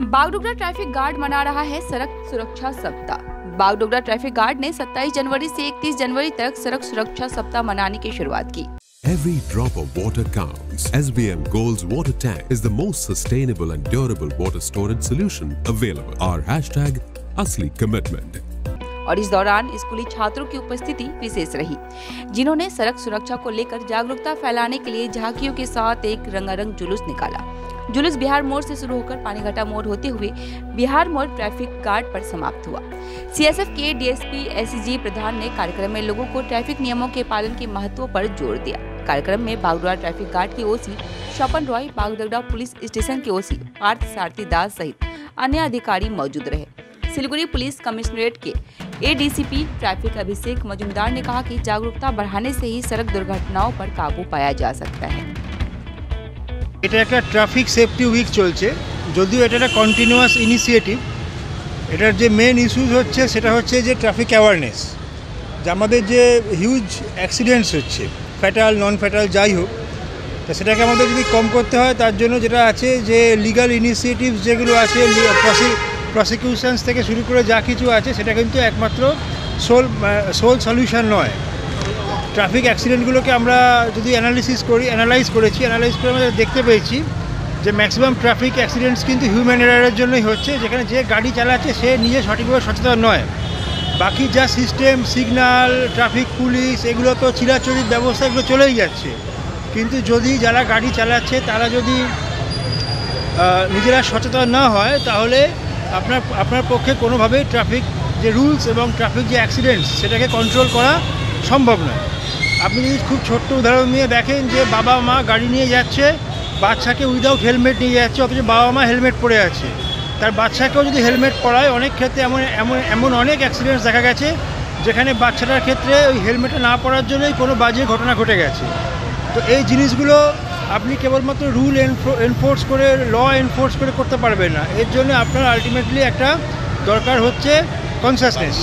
Bagdogra traffic guard मना रहा है सड़क सुरक्षा सप्ताह। बागडोगरा ट्रैफिक गार्ड ने 27 जनवरी से 31 जनवरी तक सड़क सुरक्षा सप्ताह मनाने की शुरुआत की। Every drop of water counts. SBM Gold's water tank is the most sustainable and durable water storage solution available. Our hashtag असली commitment. और इस दौरान स्कूली छात्रों की उपस्थिति विशेष रही, जिन्होंने सड़क सुरक्षा को लेकर जागरूकता फैलाने के लिए झांकियों के साथ एक रंगारंग जुलूस निकाला। जुलूस बिहार मोड़ से शुरू होकर पानीघाटा मोड़ होते हुए बिहार मोड़ ट्रैफिक गार्ड पर समाप्त हुआ। सीएसएफ के डीएसपी एसजी प्रधान ने कार्यक्रम में लोगों को ट्रैफिक नियमों के पालन के महत्व पर जोर दिया। कार्यक्रम में बागडोगरा ट्रैफिक गार्ड की ओसी स्वपन रॉय, बागडोगरा पुलिस स्टेशन के ओसी पार्थ सारथी दास सहित अन्य अधिकारी मौजूद रहे। सिलीगुड़ी पुलिस कमिश्नरेट के एडीसीपी ट्रैफिक अभिषेक मजुमदार ने कहा कि जागरूकता बढ़ाने से ही सड़क दुर्घटनाओं पर काबू पाया जा सकता है। এটা একটা ট্রাফিক সেফটি উইক চলছে, যদিও এটা একটা কন্টিনিউয়াস ইনিশিয়েটিভ। এটার যে মেন ইস্যুজ হচ্ছে সেটা হচ্ছে যে ট্রাফিক অ্যাওয়ারনেস, যে আমাদের যে হিউজ অ্যাক্সিডেন্টস হচ্ছে, ফ্যাটাল নন ফ্যাটাল যাই হোক, তো সেটাকে আমাদের যদি কম করতে হয় তার জন্য যেটা আছে যে লিগাল ইনিশিয়েটিভস যেগুলো আছে, প্রসিকিউশনস থেকে শুরু করে যা কিছু আছে সেটা কিন্তু একমাত্র সোল সলিউশন নয়। ট্রাফিক অ্যাক্সিডেন্টগুলোকে আমরা যদি অ্যানালাইজ করে আমরা দেখতে পেয়েছি যে ম্যাক্সিমাম ট্রাফিক অ্যাক্সিডেন্টস কিন্তু হিউম্যান এরারের জন্যই হচ্ছে, যেখানে যে গাড়ি চালাচ্ছে সে নিজে সঠিকভাবে সচেতন নয়। বাকি যা সিস্টেম, সিগন্যাল, ট্রাফিক পুলিশ, এগুলো তো চিরাচরিত ব্যবস্থা, এগুলো চলেই যাচ্ছে। কিন্তু যদি যারা গাড়ি চালাচ্ছে তারা যদি নিজেরা সচেতন না হয় তাহলে আপনার পক্ষে কোনোভাবেই ট্রাফিক যে রুলস এবং ট্রাফিক যে অ্যাক্সিডেন্টস সেটাকে কন্ট্রোল করা সম্ভব নয়। আপনি যদি খুব ছোট্ট উদাহরণ নিয়ে দেখেন যে বাবা মা গাড়ি নিয়ে যাচ্ছে, বাচ্চাকে উইদাউট হেলমেট নিয়ে যাচ্ছে, অথচ বাবা মা হেলমেট পরে আছে। তার বাচ্চাকেও যদি হেলমেট পরায়, অনেক ক্ষেত্রে এমন অনেক অ্যাক্সিডেন্টস দেখা গেছে যেখানে বাচ্চাটার ক্ষেত্রে ওই হেলমেটটা না পরার জন্যই কোনো বাজে ঘটনা ঘটে গেছে। তো এই জিনিসগুলো আপনি কেবলমাত্র রুল এনফোর্স করে, ল এনফোর্স করে করতে পারবেন না। এর জন্য আপনার আলটিমেটলি একটা দরকার হচ্ছে কনসাসনেস।